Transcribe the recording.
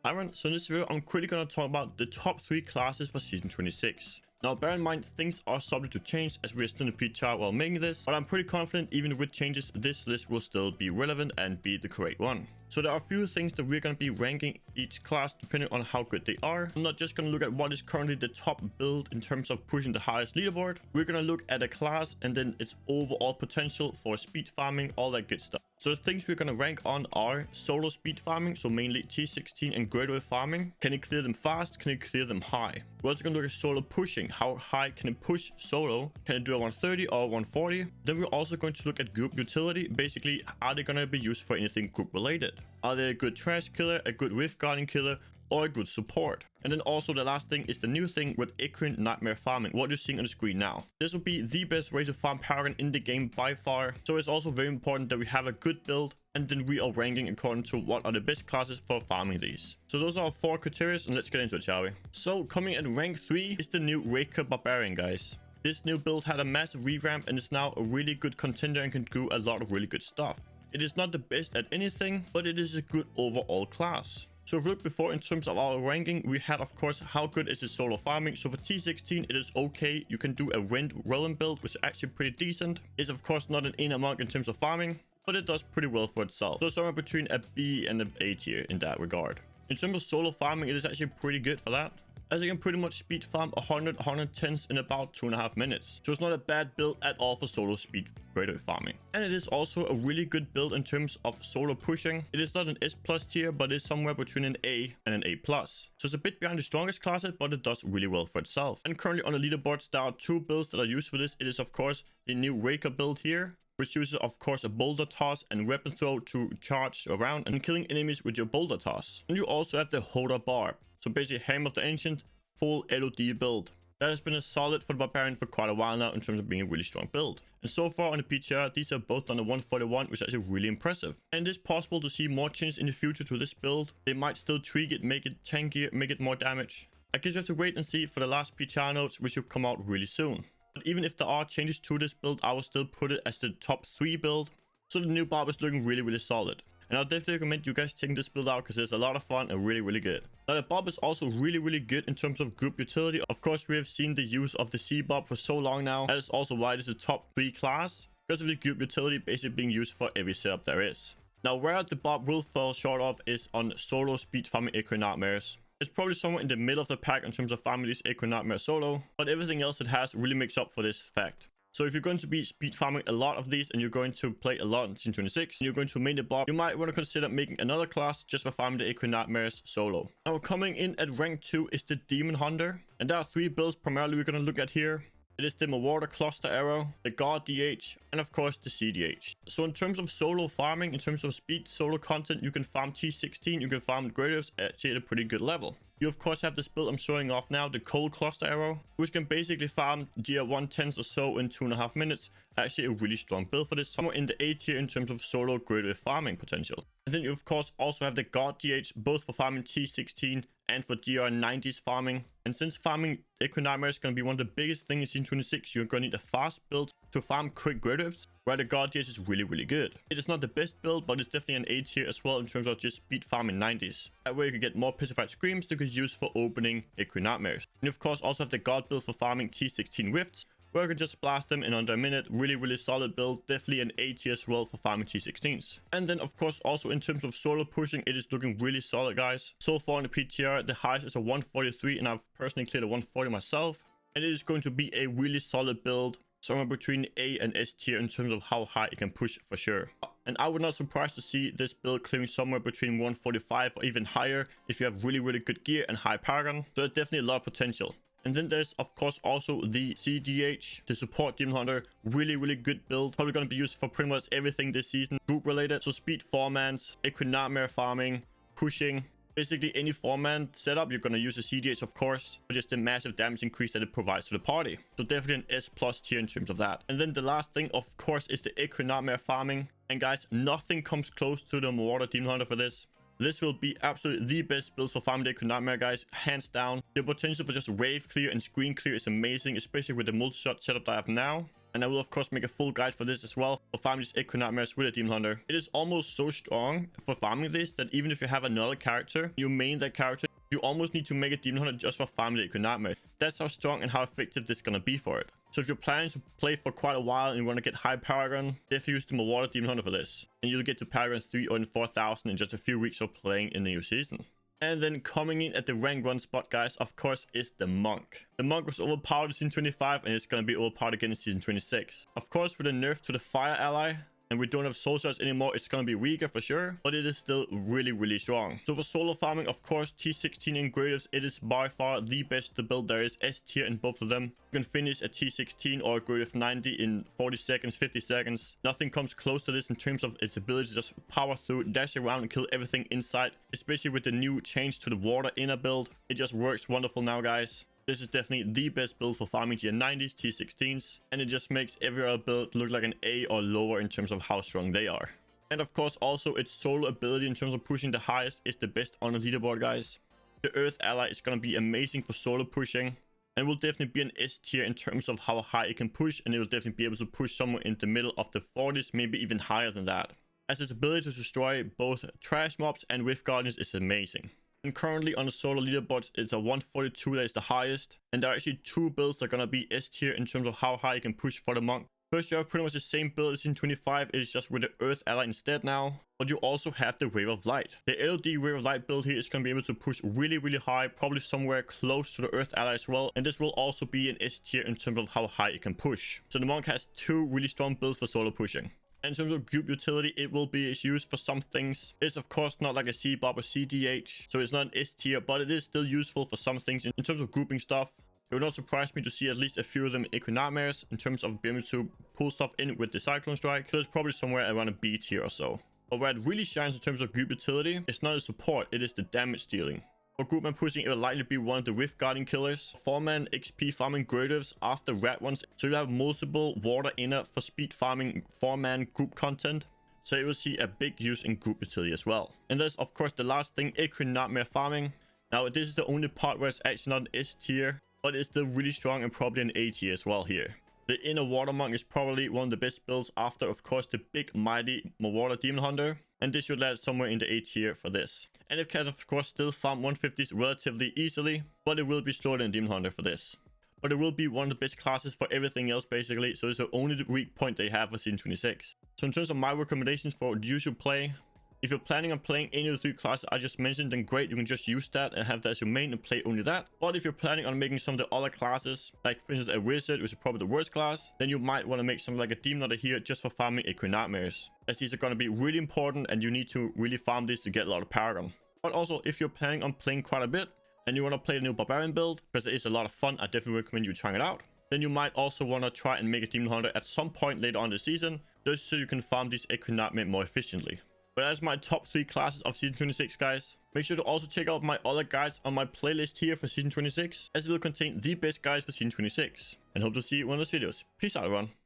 Aaron, so in this video, I'm quickly going to talk about the top 3 classes for Season 26. Now, bear in mind, things are subject to change as we are still in the PTR while making this, but I'm pretty confident even with changes, this list will still be relevant and be the correct one. So there are a few things that we're going to be ranking each class depending on how good they are. I'm not just going to look at what is currently the top build in terms of pushing the highest leaderboard. We're going to look at a class and then its overall potential for speed farming, all that good stuff. So the things we're going to rank on are solo speed farming, so mainly T16 and graduate farming. Can it clear them fast? Can it clear them high? We're also going to look at solo pushing. How high can it push solo? Can it do a 130 or 140? Then we're also going to look at group utility. Basically, are they going to be used for anything group related? Are they a good trash killer, a good rift guarding killer, or a good support? And then also the last thing is the new thing with Equine Nightmare farming, what you're seeing on the screen now. This will be the best way to farm Paragon in the game by far. So it's also very important that we have a good build and then we are ranking according to what are the best classes for farming these. So those are our 4 criteria and let's get into it, shall we? So coming at rank 3 is the new Raker Barbarian, guys. This new build had a massive revamp and is now a really good contender and can do a lot of really good stuff. It is not the best at anything, but it is a good overall class. So if we look before in terms of our ranking, we had of course how good is it solo farming. So for T16 it is okay. You can do a Rend Realm build, which is actually pretty decent. It's of course not an inner monk in terms of farming, but it does pretty well for itself. So somewhere between a B and an A tier in that regard. In terms of solo farming, it is actually pretty good for that, as you can pretty much speed farm 110s in about 2.5 minutes. So it's not a bad build at all for solo speed graduate farming. And it is also a really good build in terms of solo pushing. It is not an S plus tier, but it's somewhere between an A and an A plus. So it's a bit behind the strongest classes, but it does really well for itself. And currently on the leaderboards, there are 2 builds that are used for this. It is of course the new Raker build here, which uses of course a boulder toss and weapon throw to charge around and killing enemies with your boulder toss. And you also have the Holder Barb. So basically Hammer of the Ancient, full LOD build. That has been a solid for the Barbarian for quite a while now in terms of being a really strong build. And so far on the PTR, these are both on the 141, which is actually really impressive. And it is possible to see more changes in the future to this build. They might still tweak it, make it tankier, make it more damage. I guess you have to wait and see for the last PTR notes, which will come out really soon. But even if there are changes to this build, I will still put it as the top 3 build. So the new Barb is looking really solid. And I'll definitely recommend you guys checking this build out because it's a lot of fun and really good. Now the Bob is also really good in terms of group utility. Of course, we have seen the use of the C-Bob for so long now. That is also why it is a top 3 class, because of the group utility basically being used for every setup there is. Now where the Bob will fall short of is on solo speed farming Equine Nightmares. It's probably somewhere in the middle of the pack in terms of farming these Equine Nightmare solo, but everything else it has really makes up for this fact. So if you're going to be speed farming a lot of these and you're going to play a lot in Season 26 and you're going to main the Bob, you might want to consider making another class just for farming the Equine Nightmares solo. Now coming in at rank 2 is the Demon Hunter, and there are 3 builds primarily we're going to look at here. It is the Marauder Cluster Arrow, the God DH, and of course the CDH. So in terms of solo farming, in terms of speed solo content, you can farm T16, you can farm Gradius actually at a pretty good level. You of course have this build I'm showing off now, the Cold Cluster Arrow, which can basically farm GR 110s or so in 2.5 minutes. Actually a really strong build for this, somewhere in the A tier in terms of solo graduate farming potential. And then you of course also have the God DH, both for farming T16 and for GR 90s farming. And since farming Equine Nightmare is going to be one of the biggest things in Season 26, you're going to need a fast build to farm quick graduates, where the God DH is really good. It is not the best build, but it's definitely an A tier as well in terms of just speed farming 90s. That way you can get more Petrified Screams that you can use for opening Equine Nightmares. And you of course also have the God build for farming T16 Rifts, where you can just blast them in under a minute. Really solid build, definitely an A tier as well for farming T16s. And then of course also in terms of solo pushing, it is looking really solid, guys. So far in the PTR, the highest is a 143 and I've personally cleared a 140 myself. And it is going to be a really solid build, somewhere between A and S tier in terms of how high it can push for sure. And I would not surprised to see this build clearing somewhere between 145 or even higher if you have really good gear and high Paragon. So there's definitely a lot of potential. And then there's of course also the CDH, the support Demon Hunter, really good build. Probably going to be used for pretty much everything this season, group related. So speed 4-mans, Equine Nightmare farming, pushing. Basically any 4-man setup, you're going to use the CDH of course, for just the massive damage increase that it provides to the party. So definitely an S plus tier in terms of that. And then the last thing of course is the Equine Nightmare farming. And guys, nothing comes close to the Marauder Demon Hunter for this. This will be absolutely the best build for farming the Equine Nightmare, guys, hands down. The potential for just wave clear and screen clear is amazing, especially with the multi-shot setup that I have now. And I will of course make a full guide for this as well, for farming these Echo Nightmares with a Demon Hunter. It is almost so strong for farming this that even if you have another character, you main that character, you almost need to make a Demon Hunter just for farming the Echo Nightmare. That's how strong and how effective this is gonna be for it. So if you're planning to play for quite a while and you want to get high Paragon, definitely use the Water Demon Hunter for this. And you'll get to Paragon 3 or 4,000 in just a few weeks of playing in the new season. And then coming in at the rank 1 spot, guys, of course, is the Monk. The Monk was overpowered in Season 25 and it's going to be overpowered again in Season 26. Of course, with a nerf to the Fire ally, and we don't have soul shards anymore, it's going to be weaker for sure, but it is still really strong. So for solo farming, of course, T16 Engravers, it is by far the best to build. There is S tier in both of them. You can finish a T16 or a Engrave 90 in 40 seconds, 50 seconds. Nothing comes close to this in terms of its ability to just power through, dash around and kill everything inside, especially with the new change to the water inner build. It just works wonderful now, guys. This is definitely the best build for farming tier 90s, T16s, and it just makes every other build look like an A or lower in terms of how strong they are. And of course, also its solo ability in terms of pushing the highest is the best on the leaderboard, guys. The Earth ally is going to be amazing for solo pushing, and will definitely be an S tier in terms of how high it can push, and it will definitely be able to push somewhere in the middle of the 40s, maybe even higher than that, as its ability to destroy both trash mobs and Rift Guardians is amazing. And currently on the solo leaderboard, it's a 142 that is the highest. And there are actually 2 builds that are going to be S tier in terms of how high you can push for the Monk. First, you have pretty much the same build as in 25. It is just with the Earth ally instead now. But you also have the Wave of Light. The LD Wave of Light build here is going to be able to push really high, probably somewhere close to the Earth ally as well. And this will also be an S tier in terms of how high it can push. So the Monk has 2 really strong builds for solo pushing. In terms of group utility, it will be used for some things. It's of course not like a C-Bob or CDH, so it's not an S tier, but it is still useful for some things in terms of grouping stuff. It would not surprise me to see at least a few of them in Echo Nightmares in terms of being able to pull stuff in with the Cyclone Strike. So it's probably somewhere around a B tier or so. But where it really shines in terms of group utility, it's not a support, it is the damage dealing. For groupman pushing, it will likely be one of the Rift Guardian killers. 4-man XP farming Gradives after red ones, so you have multiple water inner for speed farming 4-man group content. So you will see a big use in group utility as well. And there's of course the last thing, Echo Nightmare farming. Now this is the only part where it's actually not an S tier, but it's still really strong and probably an A tier as well here. The inner water monk is probably one of the best builds after of course the big mighty water demon hunter. And this should land somewhere in the A tier for this. And it can of course still farm 150s relatively easily, but it will be slower than Demon Hunter for this. But it will be one of the best classes for everything else basically, so it's the only weak point they have for Season 26. So in terms of my recommendations for what you should play, if you're planning on playing any of the 3 classes I just mentioned, then great, you can just use that and have that as your main and play only that. But if you're planning on making some of the other classes, like for instance a wizard, which is probably the worst class, then you might want to make something like a demon hunter here just for farming Echo Nightmares, as these are going to be really important and you need to really farm these to get a lot of Paragon. But also if you're planning on playing quite a bit and you want to play the new Barbarian build, because it is a lot of fun, I definitely recommend you trying it out. Then you might also want to try and make a demon hunter at some point later on the season, just so you can farm these Echo Nightmare more efficiently. But that's my top 3 classes of Season 26, guys. Make sure to also check out my other guides on my playlist here for Season 26, as it will contain the best guides for Season 26. And hope to see you in one of those videos. Peace out, everyone.